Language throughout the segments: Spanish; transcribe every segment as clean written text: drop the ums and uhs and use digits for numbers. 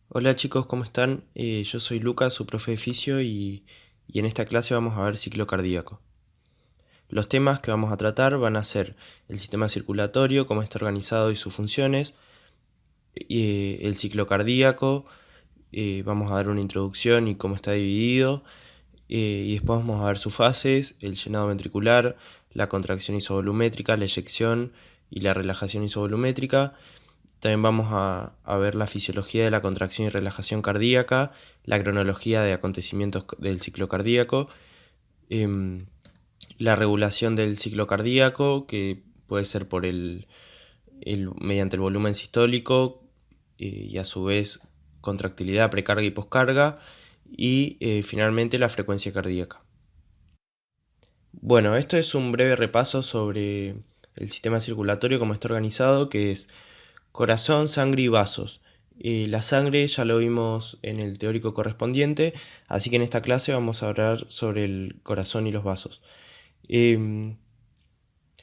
Hola chicos, ¿cómo están? Yo soy Lucas, su profe de fisio y en esta clase vamos a ver ciclo cardíaco. Los temas que vamos a tratar van a ser el sistema circulatorio, cómo está organizado y sus funciones, el ciclo cardíaco, vamos a dar una introducción y cómo está dividido, y después vamos a ver sus fases, el llenado ventricular, la contracción isovolumétrica, la eyección y la relajación isovolumétrica. También vamos a ver la fisiología de la contracción y relajación cardíaca, la cronología de acontecimientos del ciclo cardíaco, em, la regulación del ciclo cardíaco, que puede ser mediante el volumen sistólico y a su vez contractilidad, precarga y poscarga, y finalmente la frecuencia cardíaca. Bueno, esto es un breve repaso sobre el sistema circulatorio, cómo está organizado, que es corazón, sangre y vasos. La sangre ya lo vimos en el teórico correspondiente, así que en esta clase vamos a hablar sobre el corazón y los vasos. Em,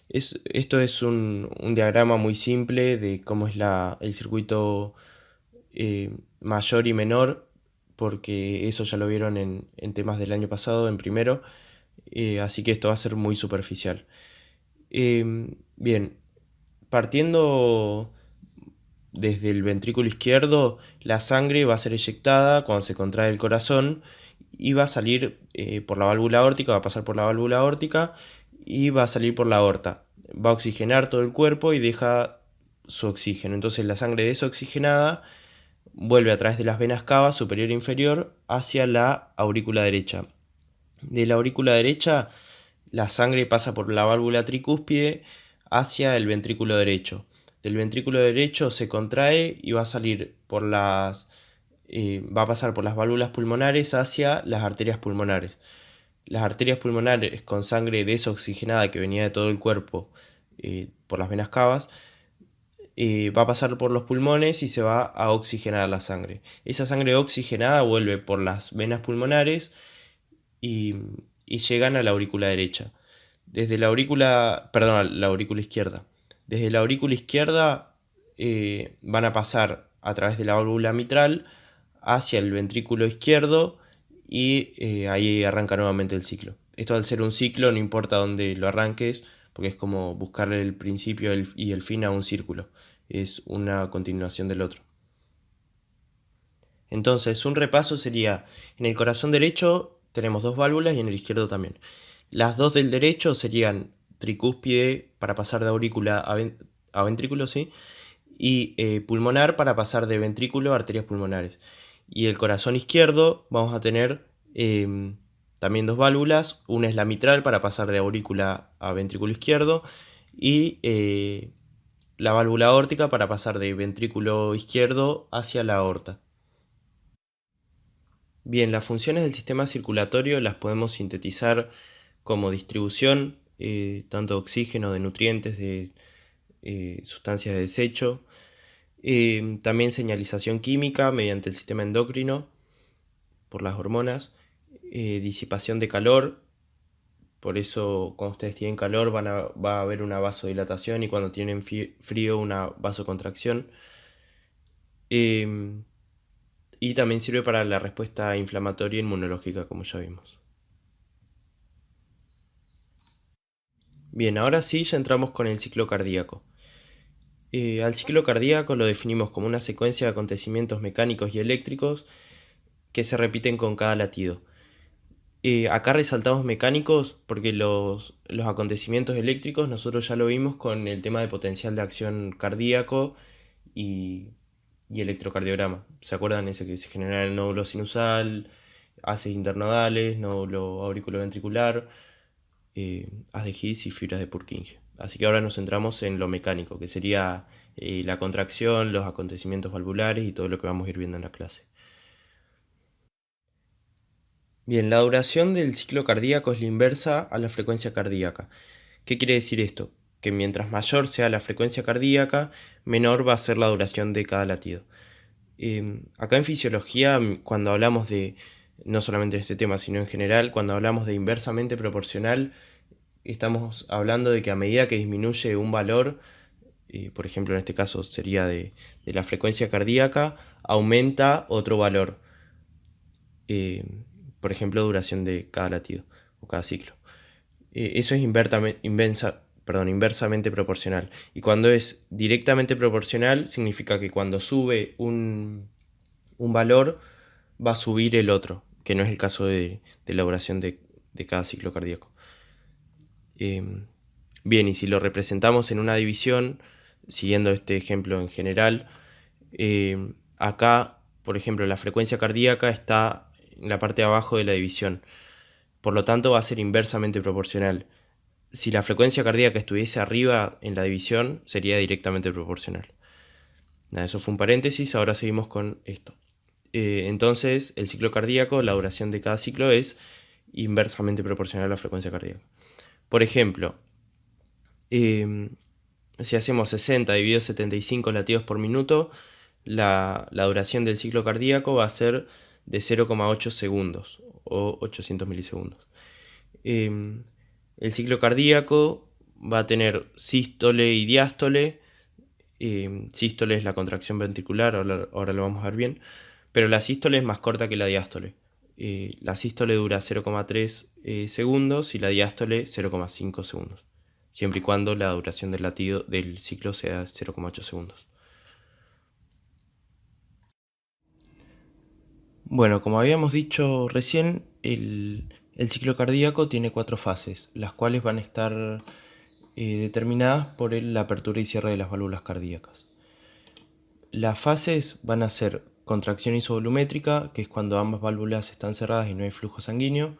Esto es un diagrama muy simple de cómo es el circuito mayor y menor, porque eso ya lo vieron en temas del año pasado, en primero, así que esto va a ser muy superficial. Bien, partiendo desde el ventrículo izquierdo, la sangre va a ser eyectada cuando se contrae el corazón y va a salir por la válvula aórtica, va a pasar por la válvula aórtica y va a salir por la aorta. Va a oxigenar todo el cuerpo y deja su oxígeno. Entonces la sangre desoxigenada vuelve a través de las venas cava superior e inferior hacia la aurícula derecha. De la aurícula derecha la sangre pasa por la válvula tricúspide hacia el ventrículo derecho. Del ventrículo derecho se contrae y va a salir va a pasar por las válvulas pulmonares hacia las arterias pulmonares. Las arterias pulmonares con sangre desoxigenada que venía de todo el cuerpo por las venas cavas va a pasar por los pulmones y se va a oxigenar la sangre. Esa sangre oxigenada vuelve por las venas pulmonares y, y llegan a la aurícula derecha. Desde la aurícula izquierda. Desde la aurícula izquierda van a pasar a través de la válvula mitral hacia el ventrículo izquierdo y ahí arranca nuevamente el ciclo. Esto al ser un ciclo no importa dónde lo arranques, porque es como buscarle el principio y el fin a un círculo. Es una continuación del otro. Entonces, un repaso sería, en el corazón derecho tenemos dos válvulas y en el izquierdo también. Las dos del derecho serían tricúspide para pasar de aurícula a ventrículo, ¿sí? Y pulmonar para pasar de ventrículo a arterias pulmonares. Y el corazón izquierdo vamos a tener también dos válvulas. Una es la mitral para pasar de aurícula a ventrículo izquierdo y la válvula aórtica para pasar de ventrículo izquierdo hacia la aorta. Bien, las funciones del sistema circulatorio las podemos sintetizar como distribución, tanto de oxígeno, de nutrientes, de sustancias de desecho, también señalización química mediante el sistema endocrino por las hormonas, disipación de calor, por eso cuando ustedes tienen calor va a haber una vasodilatación y cuando tienen frío una vasocontracción. Em, y también sirve para la respuesta inflamatoria e inmunológica, como ya vimos. Bien, ahora sí ya entramos con el ciclo cardíaco. Al ciclo cardíaco lo definimos como una secuencia de acontecimientos mecánicos y eléctricos que se repiten con cada latido. Acá resaltamos mecánicos porque los acontecimientos eléctricos nosotros ya lo vimos con el tema de potencial de acción cardíaco y, y electrocardiograma. ¿Se acuerdan ese que se genera en el nódulo sinusal, haces internodales, nódulo auriculoventricular, haz de His y fibras de Purkinje? Así que ahora nos centramos en lo mecánico, que sería la contracción, los acontecimientos valvulares y todo lo que vamos a ir viendo en la clase. Bien, la duración del ciclo cardíaco es la inversa a la frecuencia cardíaca. ¿Qué quiere decir esto? Que mientras mayor sea la frecuencia cardíaca, menor va a ser la duración de cada latido. Acá en fisiología, cuando hablamos de, no solamente de este tema, sino en general, cuando hablamos de inversamente proporcional, estamos hablando de que a medida que disminuye un valor, por ejemplo en este caso sería de la frecuencia cardíaca, aumenta otro valor. Por ejemplo, duración de cada latido o cada ciclo. Eso es inversamente proporcional. Y cuando es directamente proporcional, significa que cuando sube un valor, va a subir el otro, que no es el caso de la duración de cada ciclo cardíaco. Bien, y si lo representamos en una división, siguiendo este ejemplo en general, acá, por ejemplo, la frecuencia cardíaca está en la parte de abajo de la división. Por lo tanto, va a ser inversamente proporcional. Si la frecuencia cardíaca estuviese arriba en la división, sería directamente proporcional. Nada, eso fue un paréntesis, ahora seguimos con esto. Entonces, el ciclo cardíaco, la duración de cada ciclo es inversamente proporcional a la frecuencia cardíaca. Por ejemplo, si hacemos 60 dividido 75 latidos por minuto, la duración del ciclo cardíaco va a ser de 0,8 segundos o 800 milisegundos. El ciclo cardíaco va a tener sístole y diástole. Sístole es la contracción ventricular, ahora lo vamos a ver bien, pero la sístole es más corta que la diástole. La sístole dura 0,3 segundos y la diástole 0,5 segundos, siempre y cuando la duración del latido del ciclo sea 0,8 segundos. Bueno, como habíamos dicho recién, el ciclo cardíaco tiene 4 fases, las cuales van a estar determinadas por la apertura y cierre de las válvulas cardíacas. Las fases van a ser contracción isovolumétrica, que es cuando ambas válvulas están cerradas y no hay flujo sanguíneo.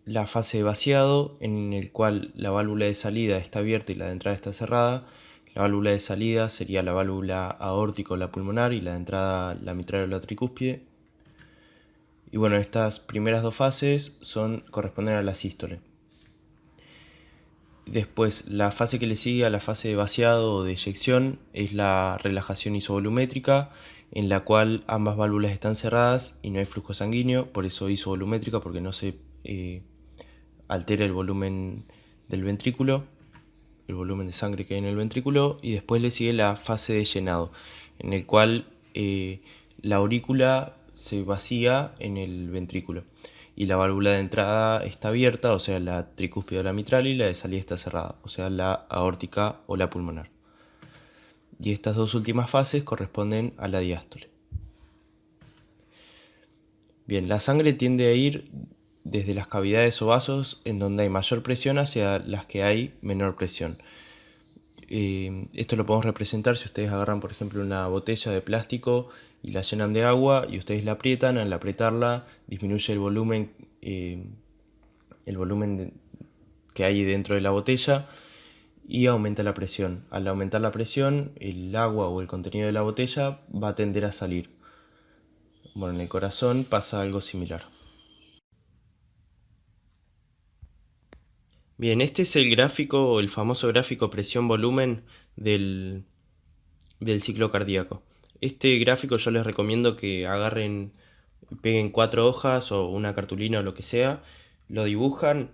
La fase de vaciado, en el cual la válvula de salida está abierta y la de entrada está cerrada. La válvula de salida sería la válvula aórtica o la pulmonar y la de entrada la mitral o la tricúspide. Y bueno, estas primeras dos fases corresponden a la sístole. Después, la fase que le sigue a la fase de vaciado o de eyección es la relajación isovolumétrica, en la cual ambas válvulas están cerradas y no hay flujo sanguíneo, por eso isovolumétrica, porque no se altera el volumen del ventrículo, el volumen de sangre que hay en el ventrículo. Y después le sigue la fase de llenado, en el cual la aurícula se vacía en el ventrículo y la válvula de entrada está abierta, o sea la tricúspide o la mitral, y la de salida está cerrada, o sea la aórtica o la pulmonar. Y estas dos últimas fases corresponden a la diástole. Bien, la sangre tiende a ir desde las cavidades o vasos en donde hay mayor presión hacia las que hay menor presión. Esto lo podemos representar si ustedes agarran, por ejemplo, una botella de plástico y la llenan de agua y ustedes la aprietan. Al apretarla disminuye el volumen que hay dentro de la botella y aumenta la presión. Al aumentar la presión, el agua o el contenido de la botella va a tender a salir. Bueno, en el corazón pasa algo similar. Bien, este es el gráfico, el famoso gráfico presión-volumen del ciclo cardíaco. Este gráfico yo les recomiendo que agarren, peguen 4 hojas o una cartulina o lo que sea, lo dibujan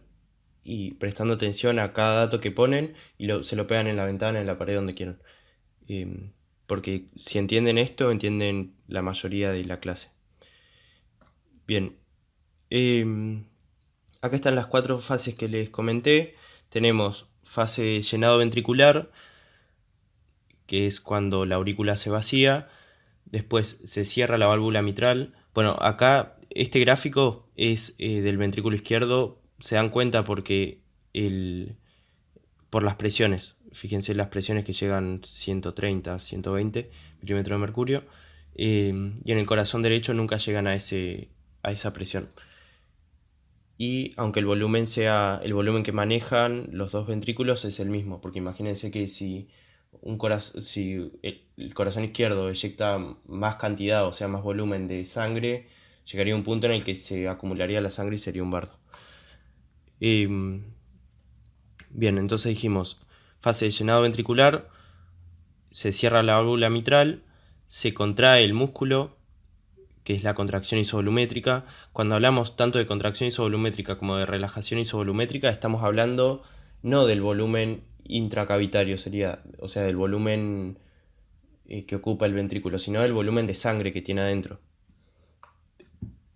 y prestando atención a cada dato que ponen y se lo pegan en la ventana, en la pared, donde quieran. Porque si entienden esto, entienden la mayoría de la clase. Bien, acá están las 4 fases que les comenté. Tenemos fase de llenado ventricular, que es cuando la aurícula se vacía. Después se cierra la válvula mitral. Bueno, acá este gráfico es del ventrículo izquierdo. Se dan cuenta porque por las presiones. Fíjense las presiones que llegan 130, 120 milímetros de mercurio. Y en el corazón derecho nunca llegan a esa presión. Y aunque el volumen que manejan los dos ventrículos es el mismo, porque imagínense que si el corazón izquierdo eyecta más cantidad, o sea, más volumen de sangre, llegaría a un punto en el que se acumularía la sangre y sería un bardo. Bien, entonces dijimos, fase de llenado ventricular, se cierra la válvula mitral, se contrae el músculo, que es la contracción isovolumétrica. Cuando hablamos tanto de contracción isovolumétrica como de relajación isovolumétrica, estamos hablando no del volumen intracavitario sería, o sea, del volumen que ocupa el ventrículo, sino del volumen de sangre que tiene adentro.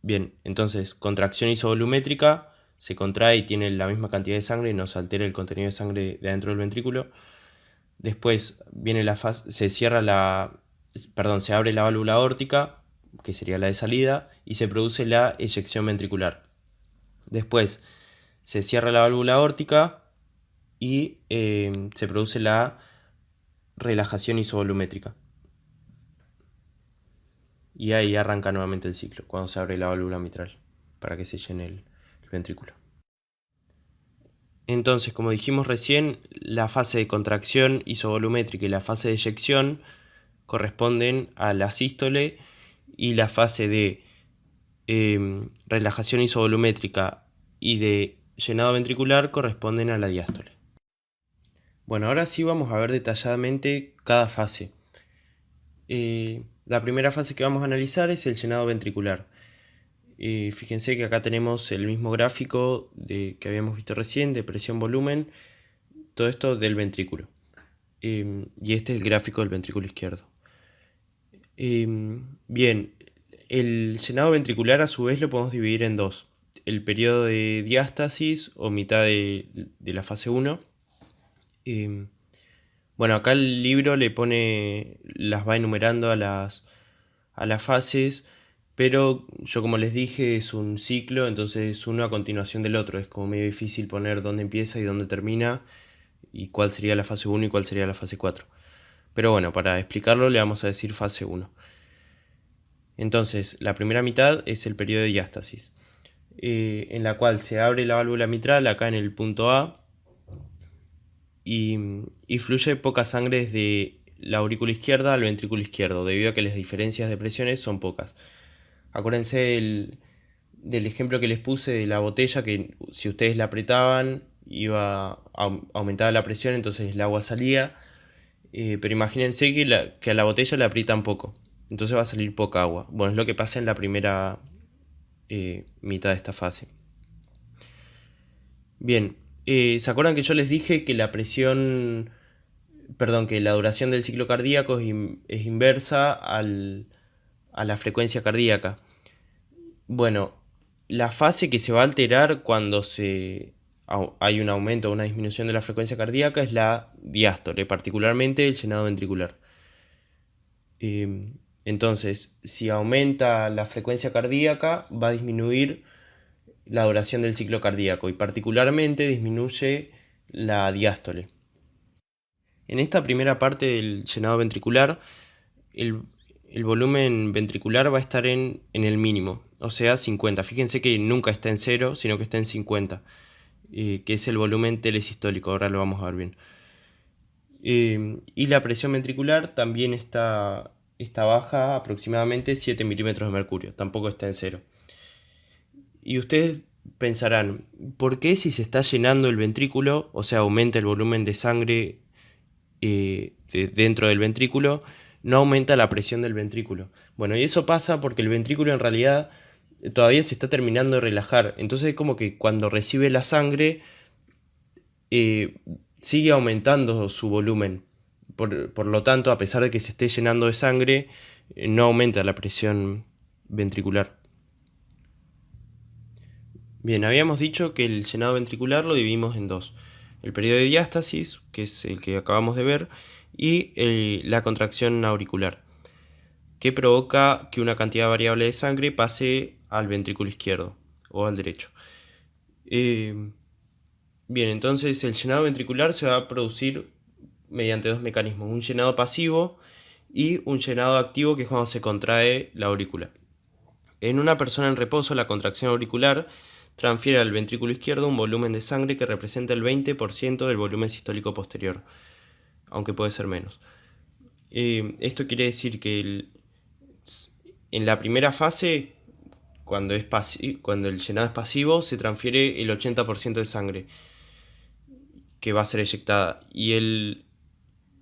Bien, entonces contracción isovolumétrica, se contrae y tiene la misma cantidad de sangre y no se altera el contenido de sangre de adentro del ventrículo. Después viene la fase, se abre la válvula aórtica, que sería la de salida, y se produce la eyección ventricular. Después se cierra la válvula aórtica y se produce la relajación isovolumétrica. Y ahí arranca nuevamente el ciclo, cuando se abre la válvula mitral, para que se llene el ventrículo. Entonces, como dijimos recién, la fase de contracción isovolumétrica y la fase de eyección corresponden a la sístole, y la fase de relajación isovolumétrica y de llenado ventricular corresponden a la diástole. Bueno, ahora sí vamos a ver detalladamente cada fase. La primera fase que vamos a analizar es el llenado ventricular. Fíjense que acá tenemos el mismo gráfico que habíamos visto recién, de presión-volumen, todo esto del ventrículo. Y este es el gráfico del ventrículo izquierdo. Bien, el llenado ventricular a su vez lo podemos dividir en dos. El periodo de diástasis o mitad de la fase 1. Bueno, acá el libro las va enumerando a las fases, pero yo, como les dije, es un ciclo, entonces uno a continuación del otro. Es como medio difícil poner dónde empieza y dónde termina, y cuál sería la fase 1 y cuál sería la fase 4. Pero bueno, para explicarlo le vamos a decir fase 1. Entonces, la primera mitad es el periodo de diástasis, en la cual se abre la válvula mitral acá en el punto A, y fluye poca sangre desde la aurícula izquierda al ventrículo izquierdo, debido a que las diferencias de presiones son pocas. Acuérdense del ejemplo que les puse de la botella, que si ustedes la apretaban iba a aumentar la presión, entonces el agua salía, pero imagínense que a la botella le aprietan poco, entonces va a salir poca agua. Bueno, es lo que pasa en la primera mitad de esta fase. Bien, ¿se acuerdan que yo les dije que que la duración del ciclo cardíaco es inversa a la frecuencia cardíaca? Bueno, la fase que se va a alterar cuando hay un aumento o una disminución de la frecuencia cardíaca es la diástole, particularmente el llenado ventricular. Entonces, si aumenta la frecuencia cardíaca, va a disminuir la duración del ciclo cardíaco, y particularmente disminuye la diástole. En esta primera parte del llenado ventricular, el volumen ventricular va a estar en el mínimo, o sea 50. Fíjense que nunca está en 0, sino que está en 50, que es el volumen telesistólico, ahora lo vamos a ver bien. Y la presión ventricular también está baja, aproximadamente 7 milímetros de mercurio, tampoco está en 0. Y ustedes pensarán, ¿por qué si se está llenando el ventrículo, o sea, aumenta el volumen de sangre dentro del ventrículo, no aumenta la presión del ventrículo? Bueno, y eso pasa porque el ventrículo en realidad todavía se está terminando de relajar. Entonces es como que cuando recibe la sangre sigue aumentando su volumen. Por lo tanto, a pesar de que se esté llenando de sangre, no aumenta la presión ventricular. Bien, habíamos dicho que el llenado ventricular lo dividimos en dos: el periodo de diástasis, que es el que acabamos de ver, y la contracción auricular, que provoca que una cantidad variable de sangre pase al ventrículo izquierdo o al derecho. Bien, entonces el llenado ventricular se va a producir mediante dos mecanismos: un llenado pasivo y un llenado activo, que es cuando se contrae la aurícula. En una persona en reposo, la contracción auricular transfiere al ventrículo izquierdo un volumen de sangre que representa el 20% del volumen sistólico posterior, aunque puede ser menos. Esto quiere decir que en la primera fase, cuando el llenado es pasivo, se transfiere el 80% de sangre que va a ser eyectada, y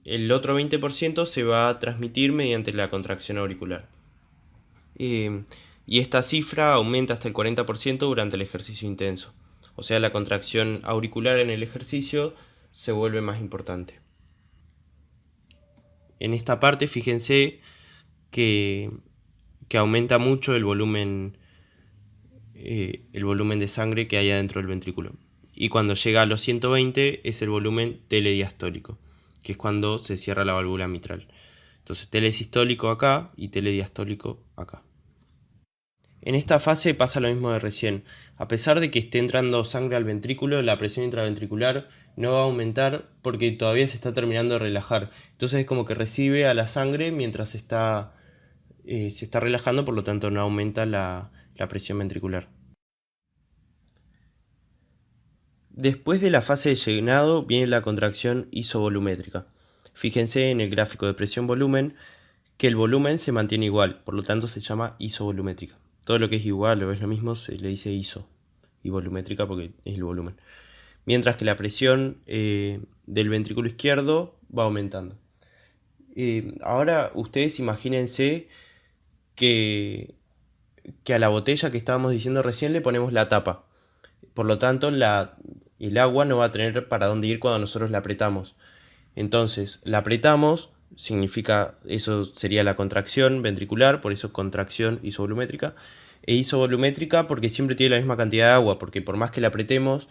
el otro 20% se va a transmitir mediante la contracción auricular. Y esta cifra aumenta hasta el 40% durante el ejercicio intenso, o sea, la contracción auricular en el ejercicio se vuelve más importante. En esta parte fíjense que aumenta mucho el volumen de sangre que hay adentro del ventrículo. Y cuando llega a los 120 es el volumen telediastólico, que es cuando se cierra la válvula mitral. Entonces telesistólico acá y telediastólico acá. En esta fase pasa lo mismo de recién. A pesar de que esté entrando sangre al ventrículo, la presión intraventricular no va a aumentar porque todavía se está terminando de relajar. Entonces es como que recibe a la sangre mientras se está relajando, por lo tanto no aumenta la presión ventricular. Después de la fase de llenado viene la contracción isovolumétrica. Fíjense en el gráfico de presión-volumen que el volumen se mantiene igual, por lo tanto se llama isovolumétrica. Todo lo que es igual o es lo mismo se le dice iso, y volumétrica porque es el volumen. Mientras que la presión del ventrículo izquierdo va aumentando. Ahora ustedes imagínense que a la botella que estábamos diciendo recién le ponemos la tapa. Por lo tanto, el agua no va a tener para dónde ir cuando nosotros la apretamos. Entonces, la apretamos, eso sería la contracción ventricular, por eso contracción isovolumétrica. E isovolumétrica porque siempre tiene la misma cantidad de agua, porque por más que la apretemos,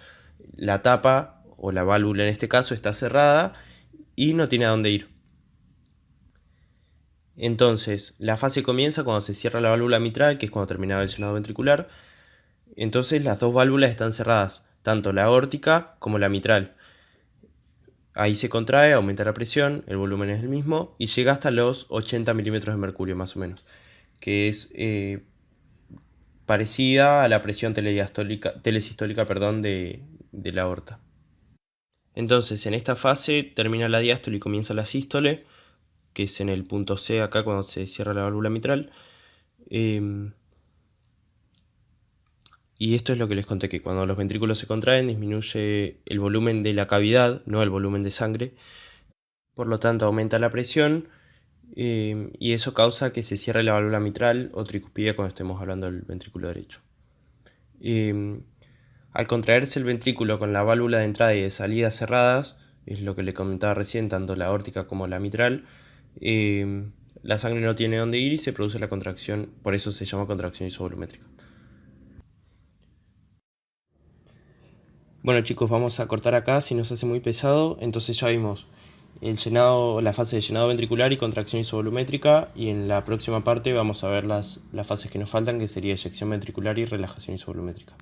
la tapa, o la válvula en este caso, está cerrada y no tiene a dónde ir. Entonces, la fase comienza cuando se cierra la válvula mitral, que es cuando termina el llenado ventricular. Entonces las dos válvulas están cerradas, tanto la aórtica como la mitral. Ahí se contrae, aumenta la presión, el volumen es el mismo y llega hasta los 80 milímetros de mercurio más o menos, que es parecida a la presión telesistólica de la aorta. Entonces en esta fase termina la diástole y comienza la sístole, que es en el punto C acá cuando se cierra la válvula mitral. Y esto es lo que les conté, que cuando los ventrículos se contraen disminuye el volumen de la cavidad, no el volumen de sangre. Por lo tanto aumenta la presión y eso causa que se cierre la válvula mitral o tricuspidia cuando estemos hablando del ventrículo derecho. Al contraerse el ventrículo con la válvula de entrada y de salida cerradas, es lo que le comentaba recién, tanto la aórtica como la mitral, la sangre no tiene dónde ir y se produce la contracción, por eso se llama contracción isovolumétrica. Bueno chicos, vamos a cortar acá si nos hace muy pesado. Entonces ya vimos la fase de llenado ventricular y contracción isovolumétrica, y en la próxima parte vamos a ver las fases que nos faltan, que sería eyección ventricular y relajación isovolumétrica.